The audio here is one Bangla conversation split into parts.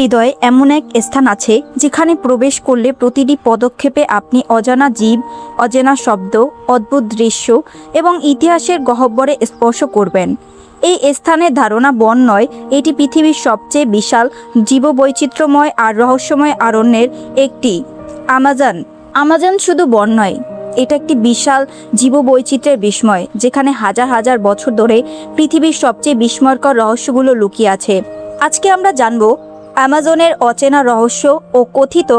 হৃদয়ে এমন এক স্থান আছে যেখানে প্রবেশ করলে প্রতিটি পদক্ষেপে আপনি অজানা জীব, অজানা শব্দ, অদ্ভুত দৃশ্য এবং ইতিহাসের গহ্বরে স্পর্শ করবেন। এই স্থানের ধারণা বন নয়, এটি পৃথিবীর সবচেয়ে বিশাল জীববৈচিত্র্যময় আর রহস্যময় অরণ্যের একটি। আমাজন শুধু বন নয়, এটা একটি বিশাল জীববৈচিত্র্যের বিস্ময়, যেখানে হাজার হাজার বছর ধরে পৃথিবীর সবচেয়ে বিস্ময়কর রহস্যগুলো লুকিয়ে আছে। আজকে আমরা জানব অ্যামাজনের অচেনা রহস্য ও কথিত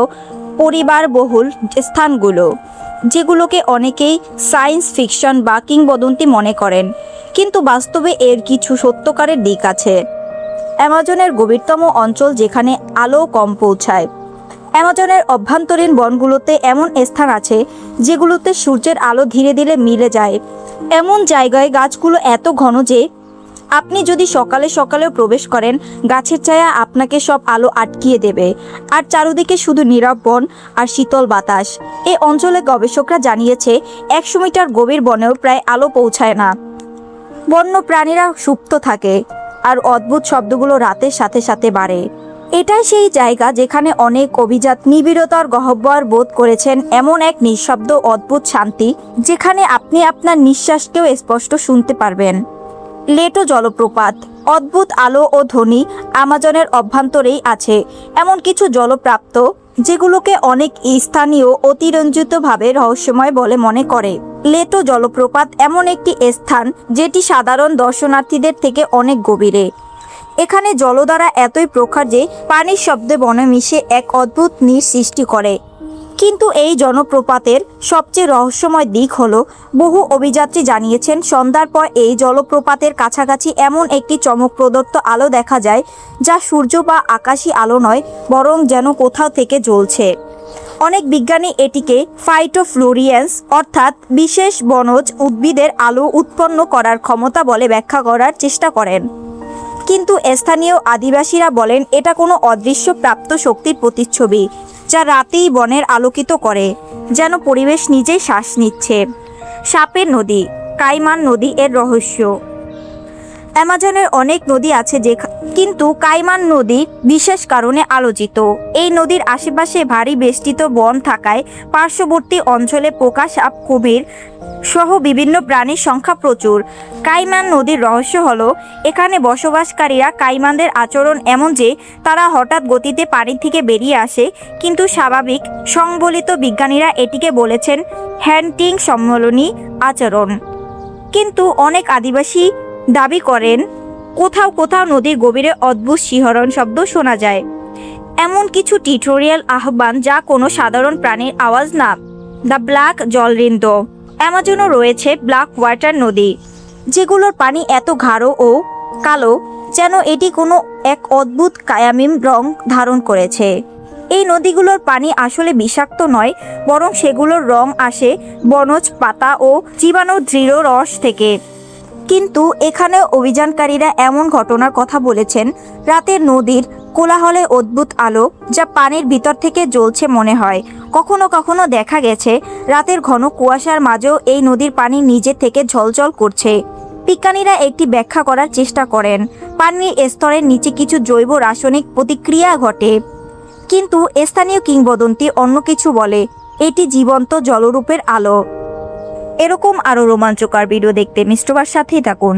পরিবারবহুল স্থানগুলো, যেগুলোকে অনেকেই সায়েন্স ফিকশন বা কিংবদন্তি মনে করেন, কিন্তু বাস্তবে এর কিছু সত্যকারের দিক আছে। অ্যামাজনের গভীরতম অঞ্চল যেখানে আলো কম পৌঁছায়। অ্যামাজনের অভ্যন্তরীণ বনগুলোতে এমন স্থান আছে যেগুলোতে সূর্যের আলো ধীরে ধীরে মিলে যায়। এমন জায়গায় গাছগুলো এত ঘন যে আপনি যদি সকালে সকালেও প্রবেশ করেন, গাছের ছায়া আপনাকে সব আলো আটকিয়ে দেবে, আর চারদিকে শুধু নীরব বন আর শীতল বাতাস। এই অঞ্চলে গবেষকরা জানিয়েছে 100 মিটার গভীর বনেও প্রায় আলো পৌঁছায় না। বন্য প্রাণীরা সুপ্ত থাকে, আর অদ্ভুত শব্দগুলো রাতের সাথে সাথে বাড়ে। এটাই সেই জায়গা যেখানে অনেক অভিজাত নিবিড়তার গহ্বর বোধ করেছেন, এমন এক নিঃশব্দ অদ্ভুত শান্তি যেখানে আপনি আপনার নিঃশ্বাসকেও স্পষ্ট শুনতে পারবেন। লেটো জলপ্রপাত। অদ্ভুত আলো ও ধ্বনি আমাজনের অভ্যন্তরেই আছে এমন কিছু জলপ্রাপ্ত যেগুলোকে অনেক স্থানীয় অতিরঞ্জিতভাবে রহস্যময় বলে মনে করে। লেটো জলপ্রপাত এমন একটি স্থান যেটি সাধারণ দর্শনার্থীদের থেকে অনেক গভীরে। এখানে জলধারা এতই প্রখর যে পানির শব্দে বনে মিশে এক অদ্ভুত নীড় সৃষ্টি করে। কিন্তু এই জলপ্রপাতের সবচেয়ে রহস্যময় দিক হলো, বহু অভিযাত্রী জানিয়েছেন সন্ধ্যার পর এই জলপ্রপাতের কাছাকাছি এমন একটি চমকপ্রদত্ত আলো দেখা যায়, যা সূর্য বা আকাশী আলো নয়, বরং যেন কোথাও থেকে জ্বলছে। অনেক বিজ্ঞানী এটিকে ফাইটোফ্লোরিয়েন্স অর্থাৎ বিশেষ বনজ উদ্ভিদের আলো উৎপন্ন করার ক্ষমতা বলে ব্যাখ্যা করার চেষ্টা করেন, কিন্তু স্থানীয় আদিবাসীরা বলেন এটা কোনো অদৃশ্য প্রাপ্ত শক্তির প্রতিচ্ছবি, যা রাতেই বনের আলোকিত করে, যেন পরিবেশ নিজেই শ্বাস নিচ্ছে। সাপের নদী, কাইমান নদী এর রহস্য। অ্যামাজনের অনেক নদী আছে কিন্তু কাইমান নদী বিশেষ কারণে আলোচিত। এই নদীর আশেপাশে ভারী বেষ্টিত বন থাকায় পার্শ্ববর্তী অঞ্চলে পোকা, সাপ, কুমির সহ বিভিন্ন প্রাণীর সংখ্যা প্রচুর। কাইমান নদীর রহস্য হলো, এখানে বসবাসকারীরা কাইমানদের আচরণ এমন যে তারা হঠাৎ গতিতে পানি থেকে বেরিয়ে আসে, কিন্তু স্বাভাবিক। সংবলিত বিজ্ঞানীরা এটিকে বলেছেন হ্যান্টিং সম্মেলনী আচরণ। কিন্তু অনেক আদিবাসী দাবি করেন কোথাও কোথাও নদীর গভীরে অদ্ভুত শিহরণ শব্দ শোনা যায়, এমন কিছু টিউটোরিয়াল আহ্বান যা কোনো সাধারণ প্রাণীর আওয়াজ না। The black জলহৃদ। অ্যামাজনও রয়েছে ব্ল্যাক ওয়াটার নদী, যেগুলোর পানি এত গাঢ় ও কালো যেন এটি কোনো এক অদ্ভুত কায়ামিম রং ধারণ করেছে। এই নদীগুলোর পানি আসলে বিষাক্ত নয়, বরং সেগুলোর রং আসে বনজ পাতা ও জীবাণু দৃঢ় রস থেকে। কিন্তু এখানে অভিযানকারীরা এমন ঘটনার কথা বলেছেন, রাতের নদীর কোলাহলে অদ্ভুত আলো যা পানির ভিতর থেকে জ্বলছে মনে হয়। কখনো কখনো দেখা গেছে রাতের ঘন কুয়াশার মাঝেও এই নদীর পানি নিজে থেকে ঝলঝল করছে। বিজ্ঞানীরা একটি ব্যাখ্যা করার চেষ্টা করেন, পানির স্তরের নিচে কিছু জৈব রাসায়নিক প্রতিক্রিয়া ঘটে, কিন্তু স্থানীয় কিংবদন্তি অন্য কিছু বলে, এটি জীবন্ত জলরূপের আলো। এরকম আরও রোমাঞ্চকর ভিডিও দেখতে মিষ্টবার সাথেই থাকুন।